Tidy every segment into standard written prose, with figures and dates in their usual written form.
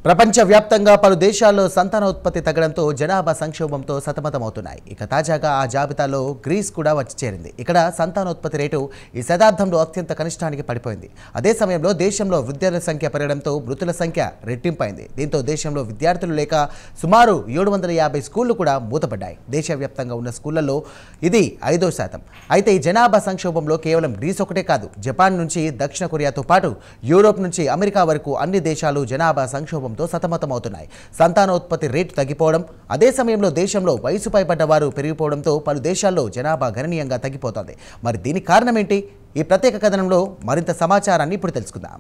ప్రపంచవ్యాప్తంగా పలు దేశాల్లో సంతానోత్పత్తి తగ్గడంతో జనాభా సంక్షోభంతో సతమతమవుతున్నాయి. ఇక తాజాగా ఆ జాబితాలో గ్రీస్ కూడా వచ్చి చేరింది. ఇక్కడ సంతానోత్పత్తి రేటు ఈ శతాబ్దంలో అత్యంత కనిష్టానికి పడిపోయింది. అదే సమయంలో దేశంలో వృద్ధుల సంఖ్య పెరగడంతో మృతుల సంఖ్య రెట్టింపైంది. దీంతో దేశంలో విద్యార్థులు లేక సుమారు 750 స్కూళ్లు కూడా మూతపడ్డాయి. దేశవ్యాప్తంగా ఉన్న స్కూళ్లలో ఇది 5%. అయితే ఈ జనాభా సంక్షోభంలో కేవలం గ్రీస్ ఒకటే కాదు, జపాన్ నుంచి దక్షిణ కొరియాతో పాటు యూరోప్ నుంచి అమెరికా వరకు అన్ని దేశాలు జనాభా సంక్షోభంతో సతమతమవుతున్నాయి. సంతానోత్పత్తి రేటు తగ్గిపోవడం, అదే సమయంలో దేశంలో వయసు పైబడ్డ వారు పెరిగిపోవడంతో పలు దేశాల్లో జనాభా గణనీయంగా తగ్గిపోతోంది. మరి దీనికి కారణం ఏంటి? ఈ ప్రత్యేక కథనంలో మరింత సమాచారాన్ని ఇప్పుడు తెలుసుకుందాం.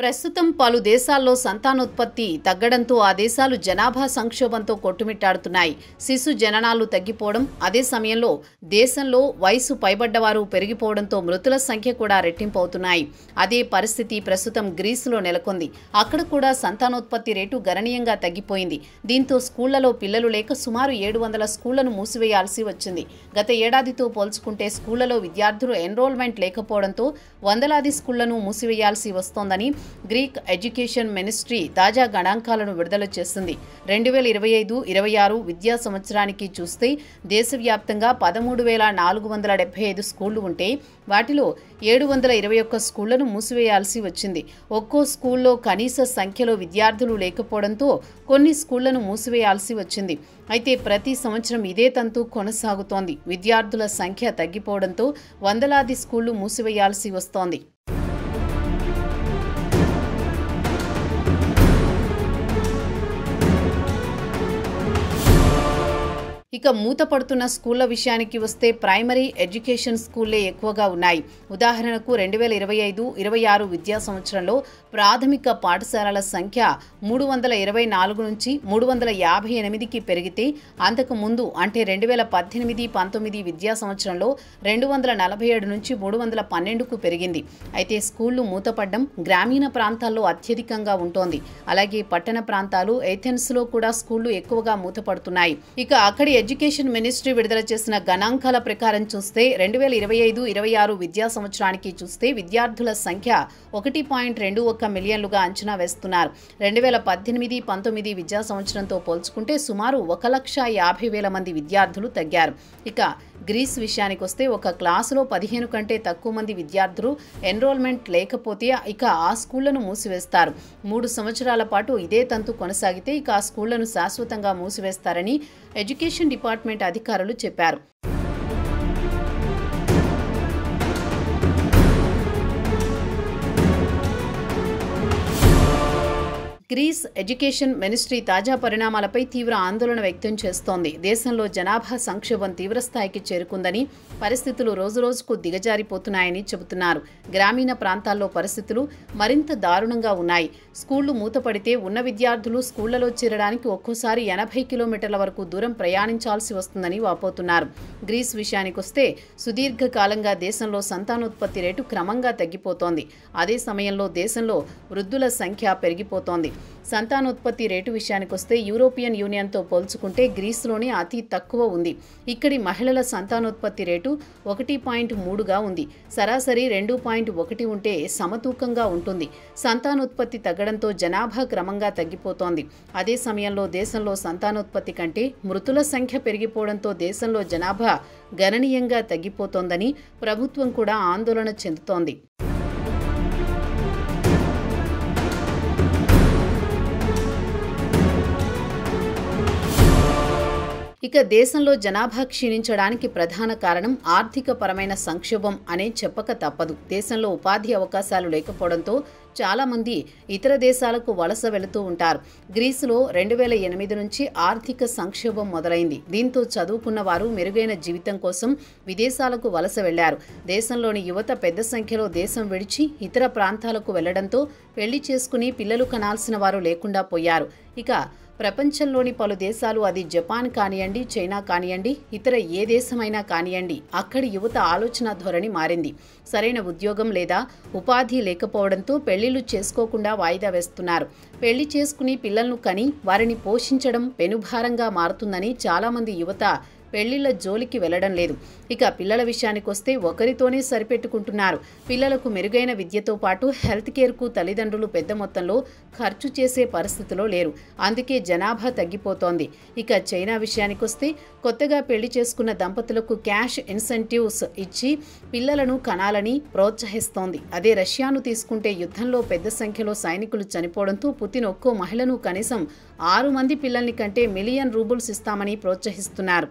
ప్రస్తుతం పలు దేశాల్లో సంతానోత్పత్తి తగ్గడంతో ఆ దేశాలు జనాభా సంక్షోభంతో కొట్టుమిట్టాడుతున్నాయి. శిశు జననాలు తగ్గిపోవడం, అదే సమయంలో దేశంలో వయసు పైబడ్డవారు పెరిగిపోవడంతో మృతుల సంఖ్య కూడా రెట్టింపు అవుతున్నాయి. అదే పరిస్థితి ప్రస్తుతం గ్రీసులో నెలకొంది. అక్కడ కూడా సంతానోత్పత్తి రేటు గణనీయంగా తగ్గిపోయింది. దీంతో స్కూళ్లలో పిల్లలు లేక సుమారు 700 స్కూళ్లను మూసివేయాల్సి వచ్చింది. గత ఏడాదితో పోల్చుకుంటే స్కూళ్లలో విద్యార్థులు ఎన్రోల్మెంట్ లేకపోవడంతో వందలాది స్కూళ్లను మూసివేయాల్సి వస్తోందని గ్రీక్ ఎడ్యుకేషన్ మినిస్ట్రీ తాజా గణాంకాలను విడుదల చేసింది. 2025-26 విద్యా సంవత్సరానికి చూస్తే దేశవ్యాప్తంగా 13,475 స్కూళ్లు ఉంటే వాటిలో 721 స్కూళ్లను మూసివేయాల్సి వచ్చింది. ఒక్కో స్కూల్లో కనీస సంఖ్యలో విద్యార్థులు లేకపోవడంతో కొన్ని స్కూళ్లను మూసివేయాల్సి వచ్చింది. అయితే ప్రతి సంవత్సరం ఇదే తంతు కొనసాగుతోంది. విద్యార్థుల సంఖ్య తగ్గిపోవడంతో వందలాది స్కూళ్లు మూసివేయాల్సి వస్తోంది. ఇక మూతపడుతున్న స్కూళ్ల విషయానికి వస్తే ప్రైమరీ ఎడ్యుకేషన్ స్కూళ్లే ఎక్కువగా ఉన్నాయి. ఉదాహరణకు 2025-26 విద్యా సంవత్సరంలో ప్రాథమిక పాఠశాలల సంఖ్య 324 నుంచి 358కి పెరిగితే అంతకు ముందు అంటే 2018-19 విద్యా సంవత్సరంలో 247 నుంచి 312కు పెరిగింది. అయితే స్కూళ్లు మూతపడ్డం గ్రామీణ ప్రాంతాల్లో అత్యధికంగా ఉంటోంది. అలాగే పట్టణ ప్రాంతాలు ఏథెన్స్లో కూడా స్కూళ్లు ఎక్కువగా మూతపడుతున్నాయి. ఇక అక్కడి ఎడ్యుకేషన్ మినిస్ట్రీ విడుదల చేసిన గణాంకాల ప్రకారం చూస్తే 2025-26 విద్యా సంవత్సరానికి చూస్తే విద్యార్థుల సంఖ్య 1.21 మిలియన్లుగా అంచనా వేస్తున్నారు. 2018-19 విద్యా సంవత్సరంతో పోల్చుకుంటే సుమారు 1,50,000 మంది విద్యార్థులు తగ్గారు. ఇక గ్రీస్ విషయానికి వస్తే ఒక క్లాసులో 15 కంటే తక్కువ మంది విద్యార్థులు ఎన్రోల్మెంట్ లేకపోతే ఇక ఆ స్కూళ్లను మూసివేస్తారు. 3 సంవత్సరాల పాటు ఇదే తంతు కొనసాగితే ఇక ఆ స్కూళ్లను శాశ్వతంగా మూసివేస్తారని ఎడ్యుకేషన్ డిపార్ట్మెంట్ అధికారులు చెప్పారు. గ్రీస్ ఎడ్యుకేషన్ మినిస్ట్రీ తాజా పరిణామాలపై తీవ్ర ఆందోళన వ్యక్తం చేస్తోంది. దేశంలో జనాభా సంక్షోభం తీవ్రస్థాయికి చేరుకుందని, పరిస్థితులు రోజురోజుకు దిగజారిపోతున్నాయని చెబుతున్నారు. గ్రామీణ ప్రాంతాల్లో పరిస్థితులు మరింత దారుణంగా ఉన్నాయి. స్కూళ్లు మూతపడితే ఉన్న విద్యార్థులు స్కూళ్లలో చేరడానికి ఒక్కోసారి 80 కిలోమీటర్ల వరకు దూరం ప్రయాణించాల్సి వస్తుందని వాపోతున్నారు. గ్రీస్ విషయానికొస్తే సుదీర్ఘకాలంగా దేశంలో సంతానోత్పత్తి రేటు క్రమంగా తగ్గిపోతోంది. అదే సమయంలో దేశంలో వృద్ధుల సంఖ్య పెరిగిపోతోంది. సంతానోత్పత్తి రేటు విషయానికొస్తే యూరోపియన్ యూనియన్తో పోల్చుకుంటే గ్రీస్లోనే అతి తక్కువ ఉంది. ఇక్కడి మహిళల సంతానోత్పత్తి రేటు 1.3గా ఉంది. సరాసరి 2.1 ఉంటే సమతూకంగా ఉంటుంది. సంతానోత్పత్తి తగ్గడంతో జనాభా క్రమంగా తగ్గిపోతోంది. అదే సమయంలో దేశంలో సంతానోత్పత్తి కంటే మృతుల సంఖ్య పెరిగిపోవడంతో దేశంలో జనాభా గణనీయంగా తగ్గిపోతోందని ప్రభుత్వం కూడా ఆందోళన చెందుతోంది. ఇక దేశంలో జనాభా క్షీణించడానికి ప్రధాన కారణం ఆర్థిక పరమైన సంక్షోభం అనే చెప్పక తప్పదు. దేశంలో ఉపాధి అవకాశాలు లేకపోవడంతో చాలా మంది ఇతర దేశాలకు వలస వెళుతూ ఉంటారు. గ్రీసులో 2008 నుంచి ఆర్థిక సంక్షోభం మొదలైంది. దీంతో చదువుకున్న వారు మెరుగైన జీవితం కోసం విదేశాలకు వలస వెళ్లారు. దేశంలోని యువత పెద్ద సంఖ్యలో దేశం విడిచి ఇతర ప్రాంతాలకు వెళ్లడంతో పెళ్లి చేసుకుని పిల్లలు కనాల్సిన వారు లేకుండా పోయారు. ఇక ప్రపంచంలోని పలు దేశాలు, అది జపాన్ కానియండి, చైనా కానియండి, ఇతర ఏ దేశమైనా కానియండి, అక్కడి యువత ఆలోచన ధోరణి మారింది. సరైన ఉద్యోగం లేదా ఉపాధి లేకపోవడంతో పెళ్లిళ్లు చేసుకోకుండా వాయిదా వేస్తున్నారు. పెళ్లి చేసుకుని పిల్లలను కని వారిని పోషించడం పెనుభారంగా మారుతుందని చాలామంది యువత పెళ్లిళ్ల జోలికి వెళ్లడం లేదు. ఇక పిల్లల విషయానికి వస్తే ఒకరితోనే సరిపెట్టుకుంటున్నారు. పిల్లలకు మెరుగైన విద్యతో పాటు హెల్త్ కేర్కు తల్లిదండ్రులు పెద్ద మొత్తంలో ఖర్చు చేసే పరిస్థితిలో లేరు. అందుకే జనాభా తగ్గిపోతోంది. ఇక చైనా విషయానికి వస్తే కొత్తగా పెళ్లి చేసుకున్న దంపతులకు క్యాష్ ఇన్సెంటివ్స్ ఇచ్చి పిల్లలను కనాలని ప్రోత్సహిస్తోంది. అదే రష్యాను తీసుకుంటే యుద్ధంలో పెద్ద సంఖ్యలో సైనికులు చనిపోవడంతో పుతిన్ ఒక్కో మహిళను కనీసం 6 మంది పిల్లల్ని కంటే $1 మిలియన్ ఇస్తామని ప్రోత్సహిస్తున్నారు.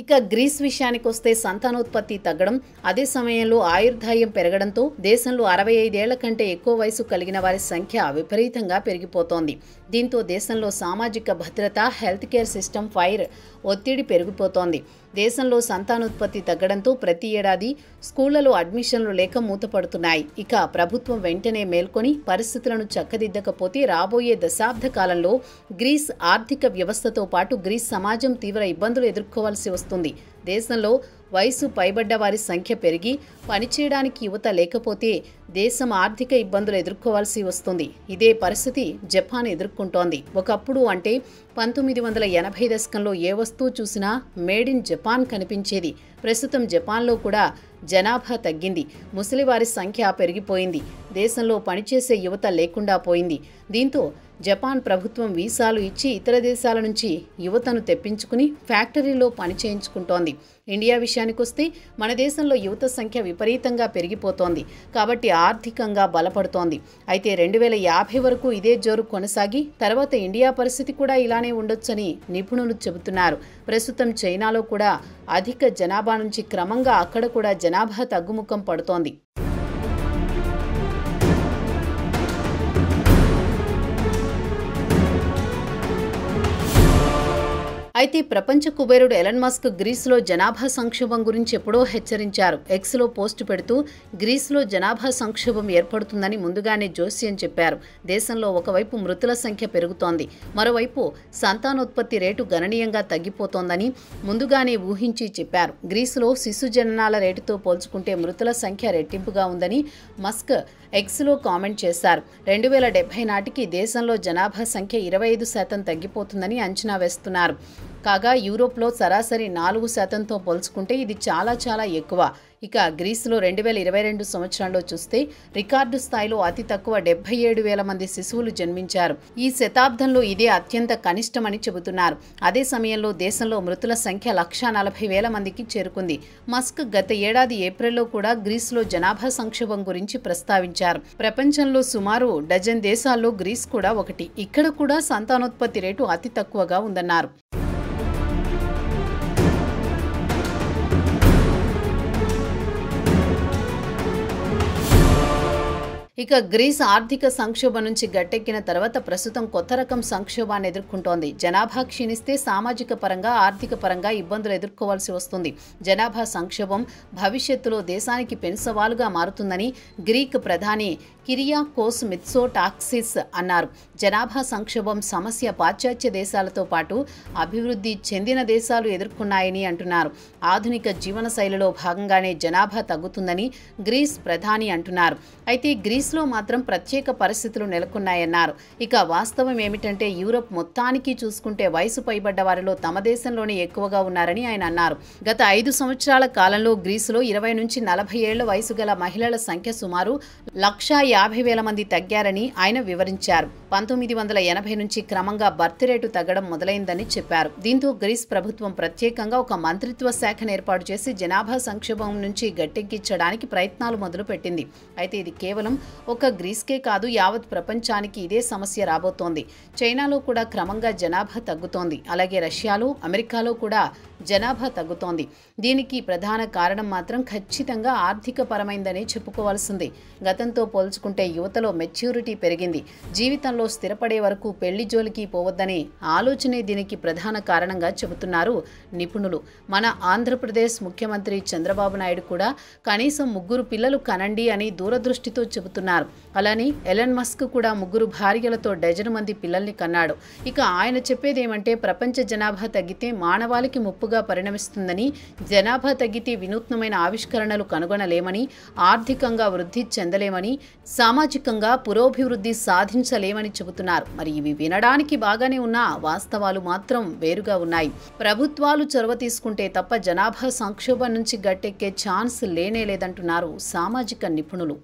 ఇక గ్రీస్ విషయానికి వస్తే సంతానోత్పత్తి తగ్గడం, అదే సమయంలో ఆయుర్దాయం పెరగడంతో దేశంలో 65 ఏళ్ల కంటే ఎక్కువ వయసు కలిగిన వారి సంఖ్య విపరీతంగా పెరిగిపోతోంది. దీంతో దేశంలో సామాజిక భద్రత, హెల్త్ కేర్ సిస్టమ్ ఫైర్ ఒత్తిడి పెరిగిపోతోంది. దేశంలో సంతానోత్పత్తి తగ్గడంతో ప్రతి ఏడాది స్కూళ్లలో అడ్మిషన్లు లేక మూతపడుతున్నాయి. ఇక ప్రభుత్వం వెంటనే మేల్కొని పరిస్థితులను చక్కదిద్దకపోతే రాబోయే దశాబ్ద కాలంలో గ్రీస్ ఆర్థిక వ్యవస్థతో పాటు గ్రీస్ సమాజం తీవ్ర ఇబ్బందులు ఎదుర్కోవాల్సి వస్తుంది. దేశంలో వయసు పైబడ్డ వారి సంఖ్య పెరిగి పనిచేయడానికి యువత లేకపోతే దేశం ఆర్థిక ఇబ్బందులు ఎదుర్కోవాల్సి వస్తుంది. ఇదే పరిస్థితి జపాన్ ఎదుర్కొంటోంది. ఒకప్పుడు అంటే 1980 దశకంలో ఏ వస్తువు చూసినా మేడ్ ఇన్ జపాన్ కనిపించేది. ప్రస్తుతం జపాన్లో కూడా జనాభా తగ్గింది. ముసలివారి సంఖ్య పెరిగిపోయింది. దేశంలో పనిచేసే యువత లేకుండా పోయింది. దీంతో జపాన్ ప్రభుత్వం వీసాలు ఇచ్చి ఇతర దేశాల నుంచి యువతను తెప్పించుకుని ఫ్యాక్టరీలో పని చేయించుకుంటోంది. ఇండియా విషయానికొస్తే మన దేశంలో యువత సంఖ్య విపరీతంగా పెరిగిపోతోంది. కాబట్టి ఆర్థికంగా బలపడుతోంది. అయితే 2050 వరకు ఇదే జోరు కొనసాగి తర్వాత ఇండియా పరిస్థితి కూడా ఇలానే ఉండొచ్చని నిపుణులు చెబుతున్నారు. ప్రస్తుతం చైనాలో కూడా అధిక జనాభా నుంచి క్రమంగా అక్కడ కూడా జనాభా తగ్గుముఖం పడుతోంది. అయితే ప్రపంచ కుబేరుడు ఎలన్ మస్క్ గ్రీస్లో జనాభా సంక్షోభం గురించి ఎప్పుడో హెచ్చరించారు. ఎక్స్లో పోస్టు పెడుతూ గ్రీస్లో జనాభా సంక్షోభం ఏర్పడుతుందని ముందుగానే జోస్యం చెప్పారు. దేశంలో ఒకవైపు మృతుల సంఖ్య పెరుగుతోంది, మరోవైపు సంతానోత్పత్తి రేటు గణనీయంగా తగ్గిపోతోందని ముందుగానే ఊహించి చెప్పారు. గ్రీసులో శిశు జననాల రేటుతో పోల్చుకుంటే మృతుల సంఖ్య రెట్టింపుగా ఉందని మస్క్ ఎక్స్లో కామెంట్ చేశారు. 2070 నాటికి దేశంలో జనాభా సంఖ్య 25% తగ్గిపోతుందని అంచనా వేస్తున్నారు. కాగా యూరోప్లో సరాసరి 4%తో పోల్చుకుంటే ఇది చాలా ఎక్కువ. ఇక గ్రీసులో 2022 సంవత్సరంలో చూస్తే రికార్డు స్థాయిలో అతి తక్కువ 77,000 మంది శిశువులు జన్మించారు. ఈ శతాబ్దంలో ఇదే అత్యంత కనిష్టమని చెబుతున్నారు. అదే సమయంలో దేశంలో మృతుల సంఖ్య 140,000 మందికి చేరుకుంది. మస్క్ గత ఏడాది ఏప్రిల్లో కూడా గ్రీసులో జనాభా సంక్షోభం గురించి ప్రస్తావించారు. ప్రపంచంలో సుమారు డజన్ దేశాల్లో గ్రీస్ కూడా ఒకటి. ఇక్కడ కూడా సంతానోత్పత్తి రేటు అతి తక్కువగా ఉందన్నారు. ఇక గ్రీస్ ఆర్థిక సంక్షోభం నుంచి గట్టెక్కిన తర్వాత ప్రస్తుతం కొత్త రకం సంక్షోభాన్ని ఎదుర్కొంటోంది. జనాభా క్షీణిస్తే సామాజిక పరంగా, ఆర్థిక పరంగా ఇబ్బందులు ఎదుర్కోవాల్సి వస్తుంది. జనాభా సంక్షోభం భవిష్యత్తులో దేశానికి పెనుసవాలుగా మారుతుందని గ్రీక్ ప్రధాని కిరియాకోస్ మిత్సోటాక్సిస్ అన్నారు. జనాభా సంక్షోభం సమస్య పాశ్చాత్య దేశాలతో పాటు అభివృద్ధి చెందిన దేశాలు ఎదుర్కొన్నాయని అంటున్నారు. ఆధునిక జీవన శైలిలో భాగంగానే జనాభా తగ్గుతుందని గ్రీస్ ప్రధాని అంటున్నారు. అయితే గ్రీస్లో మాత్రం ప్రత్యేక పరిస్థితులు నెలకొన్నాయన్నారు. ఇక వాస్తవం ఏమిటంటే యూరప్ మొత్తానికి చూసుకుంటే వయసు పైబడ్డ వారిలో తమ దేశంలోనే ఎక్కువగా ఉన్నారని ఆయన అన్నారు. గత 5 సంవత్సరాల కాలంలో గ్రీసులో 20 నుంచి 40 ఏళ్ల వయసు గల మహిళల సంఖ్య సుమారు 150,000 మంది తగ్గారని ఆయన వివరించారు. 1980 నుంచి క్రమంగా బర్త్ రేటు తగ్గడం మొదలైందని చెప్పారు. దీంతో గ్రీస్ ప్రభుత్వం ప్రత్యేకంగా ఒక మంత్రిత్వ శాఖను ఏర్పాటు చేసి జనాభా సంక్షోభం నుంచి గట్టెక్కించడానికి ప్రయత్నాలు మొదలుపెట్టింది. అయితే ఇది కేవలం ఒక గ్రీస్కే కాదు, యావత్ ప్రపంచానికి ఇదే సమస్య రాబోతోంది. చైనాలో కూడా క్రమంగా జనాభా తగ్గుతోంది. అలాగే రష్యాలో, అమెరికాలో కూడా జనాభా తగ్గుతోంది. దీనికి ప్రధాన కారణం మాత్రం ఖచ్చితంగా ఆర్థిక పరమైందని చెప్పుకోవాల్సింది. గతంతో పోల్చుకుంటే యువతలో మెచ్యూరిటీ పెరిగింది. జీవితంలో స్థానాల్లో స్థిరపడే వరకు పెళ్లి జోలికి పోవద్దనే ఆలోచనే దీనికి ప్రధాన కారణంగా చెబుతున్నారు నిపుణులు. మన ఆంధ్రప్రదేశ్ ముఖ్యమంత్రి చంద్రబాబు నాయుడు కూడా కనీసం 3 పిల్లలు కనండి అని దూరదృష్టితో చెబుతున్నారు. అలానే ఎలన్ మస్క్ కూడా 3 భార్యలతో డజను మంది పిల్లల్ని కన్నాడు. ఇక ఆయన చెప్పేదేమంటే ప్రపంచ జనాభా తగ్గితే మానవాళికి ముప్పుగా పరిణమిస్తుందని, జనాభా తగ్గితే వినూత్నమైన ఆవిష్కరణలు కనుగొనలేమని, ఆర్థికంగా వృద్ధి చెందలేమని, సామాజికంగా పురోభివృద్ధి సాధించలేమని చెబుతున్నారు. మరి ఇవి వినడానికి బాగానే ఉన్నా వాస్తవాలు మాత్రం వేరుగా ఉన్నాయి. ప్రభుత్వాలు చొరవ తీసుకుంటే తప్ప జనాభా సంక్షోభం నుంచి గట్టెక్కే ఛాన్స్ లేనే లేదంటున్నారు సామాజిక నిపుణులు.